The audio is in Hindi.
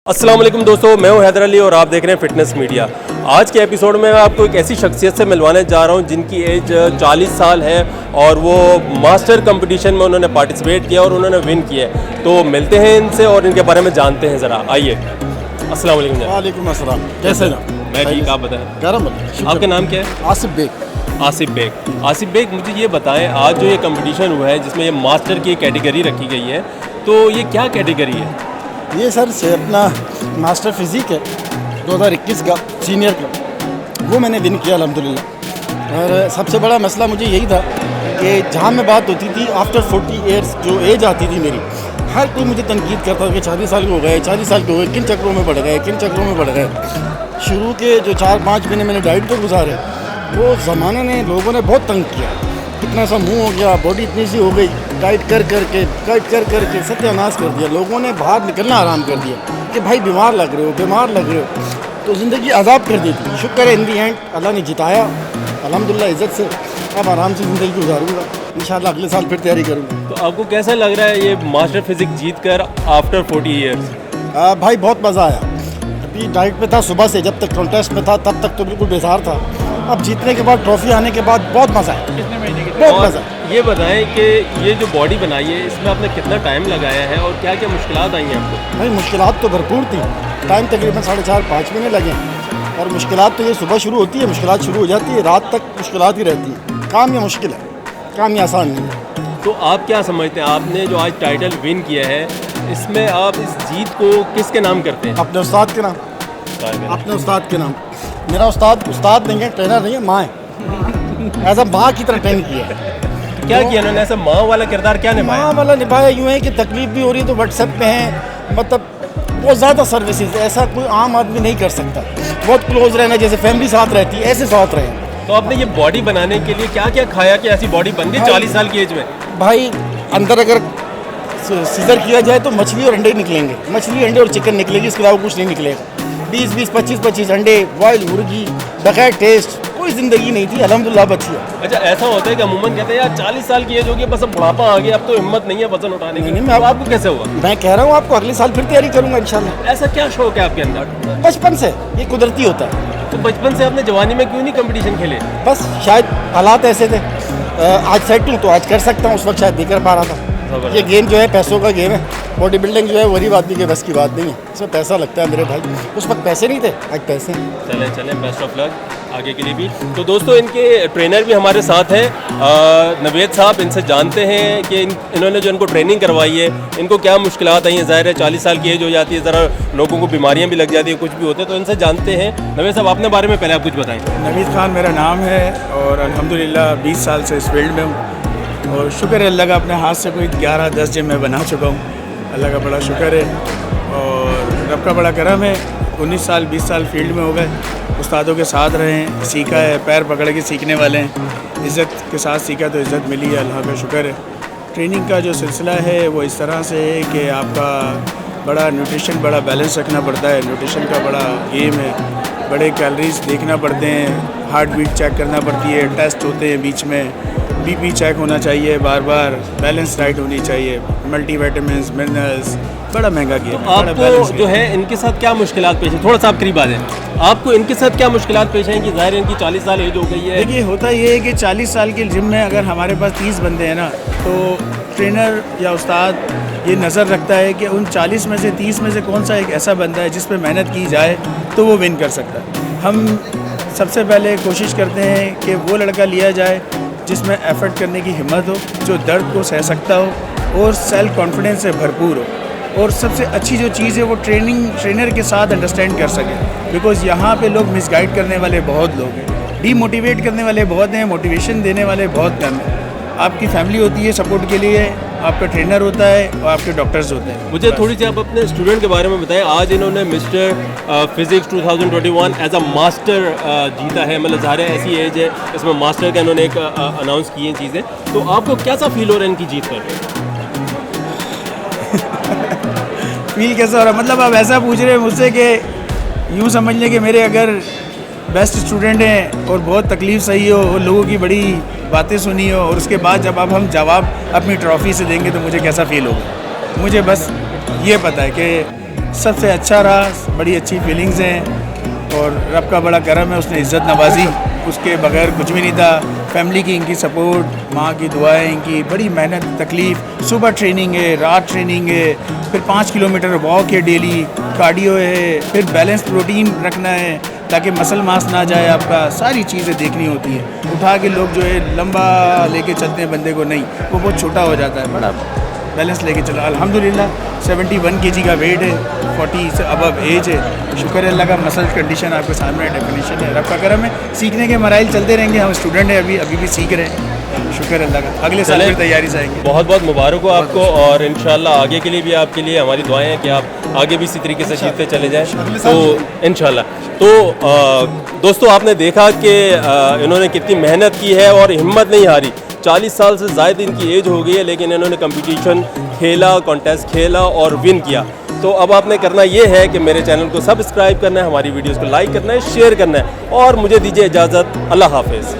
अस्सलाम वालेकुम दोस्तों, मैं हूं हैदर अली और आप देख रहे हैं फिटनेस मीडिया। आज के एपिसोड में मैं आपको एक ऐसी शख्सियत से मिलवाने जा रहा हूं जिनकी एज 40 साल है और वो मास्टर कंपटीशन में उन्होंने पार्टिसिपेट किया और उन्होंने विन किया है। तो मिलते हैं इनसे और इनके बारे में जानते हैं ज़रा। आइए। अस्सलाम वालेकुम। वालेकुम अस्सलाम। कैसे ना? मैं ठीक, आप बताएं। गरम। आपका नाम क्या है? आसिफ बेग। आसिफ बेग। आसिफ बेग, मुझे ये बताएं, आज जो ये कंपटीशन हुआ है जिसमें ये मास्टर की कैटेगरी रखी गई है, तो ये क्या कैटेगरी है? ये सर से अपना मास्टर फिज़िक है 2021 का, सीनियर का, वो मैंने विन किया अल्हम्दुलिल्लाह। और सबसे बड़ा मसला मुझे यही था कि जहाँ में बात होती थी आफ्टर 40 ईयर्स जो एज आती थी मेरी, हर कोई मुझे तनकीद करता था कि 40 साल के हो गए, 40 साल के हो गए, किन चक्रों में बढ़ गए, किन चक्रों में बढ़ गए। शुरू के जो 4-5 महीने मैंने डाइट पर गुजारे, वो ज़माने ने लोगों ने बहुत तंग किया। इतना सा मुंह हो गया, बॉडी इतनी सी हो गई, डाइट कर करके सत्यानाश कर दिया। लोगों ने बाहर निकलना आराम कर दिया कि भाई बीमार लग रहे हो, तो ज़िंदगी आज़ाब कर दी थी। शुक्र है इन दी एंड अल्लाह ने जिताया अल्हम्दुलिल्लाह इज़्ज़त से। अब आराम से ज़िंदगी गुजारूँगा, इंशाल्लाह अगले साल फिर तैयारी करूँगा। तो आपको कैसा लग रहा है ये मास्टर फिजिक जीत कर आफ्टर 40 ईयर्स? भाई बहुत मज़ा आया। अभी डाइट पे था सुबह से, जब तक कॉन्टेस्ट में था तब तक तो बिल्कुल बेजार था। अब जीतने के बाद, ट्रॉफी आने के बाद बहुत मज़ा आया। कितने महीने की? बहुत मज़ा। ये बताएं कि ये जो बॉडी बनाई है इसमें आपने कितना टाइम लगाया है और क्या क्या मुश्किलात आई हैं आपको? भाई मुश्किलात तो भरपूर थी। टाइम तकरीबन 4.5-5 महीने लगे। और मुश्किलात तो ये सुबह शुरू होती है, मुश्किलात शुरू हो जाती है, रात तक मुश्किलात ही रहती है। काम ये मुश्किल है, काम ये आसान नहीं है। तो आप क्या समझते हैं, आपने जो आज टाइटल विन किया है, इसमें आप इस जीत को किसके नाम करते हैं? अपने उस्ताद के नाम। अपने उस्ताद के नाम। मेरा उस्ताद नहीं है, ट्रेनर नहीं है, माँ है। ऐसा माँ की तरह ट्रेन किया है। क्या किया उन्होंने? ऐसा माँ वाला किरदार क्या निभाया? माँ वाला निभाया यूँ है कि तकलीफ भी हो रही है तो व्हाट्सएप पे है, मतलब बहुत ज़्यादा सर्विसेज, ऐसा कोई आम आदमी नहीं कर सकता। बहुत क्लोज रहना, जैसे फैमिली साथ रहती है ऐसे साथ रहे। तो आपने ये बॉडी बनाने के लिए क्या क्या खाया कि ऐसी बॉडी बन गई 40 साल की एज में? भाई अंदर अगर सीजर किया जाए तो मछली और अंडे निकलेंगे, मछली अंडे और चिकन निकलेगी, इसके अलावा कुछ नहीं निकलेगा। 20-20, 25-25 अंडे, बॉयल मुर्गी, बगैर टेस्ट, कोई ज़िंदगी नहीं थी। अल्हम्दुलिल्लाह बची है। अच्छा, ऐसा होता है कि अमूमन कहते हैं यार 40 साल की एज होगी, बस अब बुढ़ापा आ गया, अब तो हिम्मत नहीं है वजन उठाने की। नहीं, तो आपको कैसे हुआ? मैं कह रहा हूँ आपको, अगले साल फिर तैयारी करूँगा इंशाल्लाह। ऐसा क्या शौक है आपके अंदर? बचपन से ये कुदरती होता है। तो बचपन से आपने जवानी में क्यों नहीं कंपटीशन खेले? बस शायद हालात ऐसे थे। आज सेट हूँ तो आज कर सकता हूँ, उस वक्त शायद नहीं कर पा रहा था। ये गेम जो है पैसों का गेम है। बॉडी बिल्डिंग जो है गरीब आदमी के बस की बात नहीं है, इसमें पैसा लगता है मेरे भाई। उस वक्त पैसे नहीं थे, आज पैसे हैं। चलें, बेस्ट ऑफ लक आगे के लिए भी। तो दोस्तों, इनके ट्रेनर भी हमारे साथ हैं, नवेद साहब। इनसे जानते हैं कि इन्होंने जो इनको ट्रेनिंग करवाई है, इनको क्या मुश्किलात आई हैं। ज़ाहिर है 40 साल की एज हो जाती है, ज़रा लोगों को बीमारियां भी लग जाती है, कुछ भी होते हैं, तो इनसे जानते हैं। नवेद साहब, अपने बारे में पहले आप कुछ बताएं। नवीद खान मेरा नाम है और अल्हम्दुलिल्लाह 20 साल से इस फील्ड में हूँ और शुक्र है अल्लाह का, अपने हाथ से कोई 11-10 जिम में बना चुका हूँ। अल्लाह का बड़ा शुक्र है और रब का बड़ा करम है। 19 साल 20 साल फील्ड में हो गए, उस्तादों के साथ रहे हैं, सीखा है, पैर पकड़ के सीखने वाले हैं। इज़्ज़त के साथ सीखा तो इज़्ज़त मिली है, अल्लाह का शुक्र है। ट्रेनिंग का जो सिलसिला है वो इस तरह से है कि आपका बड़ा न्यूट्रिशन, बड़ा बैलेंस रखना पड़ता है। न्यूट्रिशन का बड़ा गेम है, बड़े कैलोरीज देखना पड़ते हैं, हार्ट बीट चेक करना पड़ती है, टेस्ट होते हैं बीच में, बीपी चेक होना चाहिए बार बार, बैलेंस डाइट होनी चाहिए, मल्टीविटामिन्स, मिनरल्स, बड़ा महंगा गेम है। आपको जो है इनके साथ क्या मुश्किलात पेश है? थोड़ा सा आप करीब आ जाएं। आपको इनके साथ क्या मुश्किलात पेश हैं कि ज़ाहिर इनकी 40 साल एज हो गई है? देखिए, होता ये है कि 40 साल के जिम में अगर हमारे पास 30 बंदे हैं ना, तो ट्रेनर या उस्ताद ये नज़र रखता है कि उन 40 में से 30 में से कौन सा एक ऐसा बंदा है जिस पर मेहनत की जाए तो वो विन कर सकता है। हम सबसे पहले कोशिश करते हैं कि वो लड़का लिया जाए जिसमें एफर्ट करने की हिम्मत हो, जो दर्द को सह सकता हो और सेल्फ कॉन्फिडेंस से भरपूर हो। और सबसे अच्छी जो चीज़ है वो ट्रेनर के साथ अंडरस्टैंड कर सके, बिकॉज़ यहाँ पे लोग मिसगाइड करने वाले बहुत लोग हैं, डीमोटिवेट करने वाले बहुत हैं, मोटिवेशन देने वाले बहुत कम हैं। आपकी फैमिली होती है सपोर्ट के लिए, आपका ट्रेनर होता है और आपके डॉक्टर्स होते हैं। मुझे थोड़ी सी आप अपने स्टूडेंट के बारे में बताएं। आज इन्होंने Mister Physics 2021 as a master जीता है, मतलब ज़ाहिर है ऐसी एज है इसमें मास्टर का इन्होंने एक अनाउंस किए हैं चीज़ें। तो आपको कैसा फील हो रहा है इनकी जीत कर? फील कैसा हो रहा है? मतलब आप ऐसा पूछ रहे हैं मुझसे कि यूँ समझ लें कि मेरे अगर बेस्ट स्टूडेंट हैं और बहुत तकलीफ़ सही हो और लोगों की बड़ी बातें सुनी हो और उसके बाद जब अब हम जवाब अपनी ट्रॉफ़ी से देंगे तो मुझे कैसा फ़ील होगा। मुझे बस ये पता है कि सबसे अच्छा रहा, बड़ी अच्छी फीलिंग्स हैं और रब का बड़ा करम है, उसने इज़्ज़त नवाजी, उसके बगैर कुछ भी नहीं था। फैमिली की इनकी सपोर्ट, माँ की दुआएं, इनकी बड़ी मेहनत तकलीफ़, सुबह ट्रेनिंग है, रात ट्रेनिंग है, फिर 5 किलोमीटर वॉक है डेली, कार्डियो है, फिर बैलेंस प्रोटीन रखना है ताकि मसल मास ना जाए आपका, सारी चीज़ें देखनी होती हैं। उठा के लोग जो है लंबा लेके चलते हैं बंदे को, नहीं, वो बहुत छोटा हो जाता है, बड़ा बैलेंस लेके चला। अल्हम्दुलिल्लाह 71 kg का वेट है, 40 से अबव एज है। शुक्र है अल्लाह का, मसल कंडीशन आपके सामने डेफिनेशन है, रब का करम है। सीखने के मराइल चलते रहेंगे, हम स्टूडेंट हैं, अभी भी सीख रहे हैं। शुक्र अल्लाह का, अगले साल फिर तैयारी से आएंगे। बहुत बहुत मुबारक हो आपको, और इंशाल्लाह आगे के लिए भी आपके लिए हमारी दुआएं हैं कि आप आगे भी इसी तरीके से सीखते चले जाएं, तो इंशाल्लाह। तो दोस्तों, आपने देखा कि इन्होंने कितनी मेहनत की है और हिम्मत नहीं हारी। 40 साल से ज़्यादा इनकी एज हो गई है, लेकिन इन्होंने कंपटीशन खेला, कॉन्टेस्ट खेला और विन किया। तो अब आपने करना ये है कि मेरे चैनल को सब्सक्राइब करना है, हमारी वीडियोस को लाइक करना है, शेयर करना है, और मुझे दीजिए इजाज़त। अल्लाह हाफ़िज़।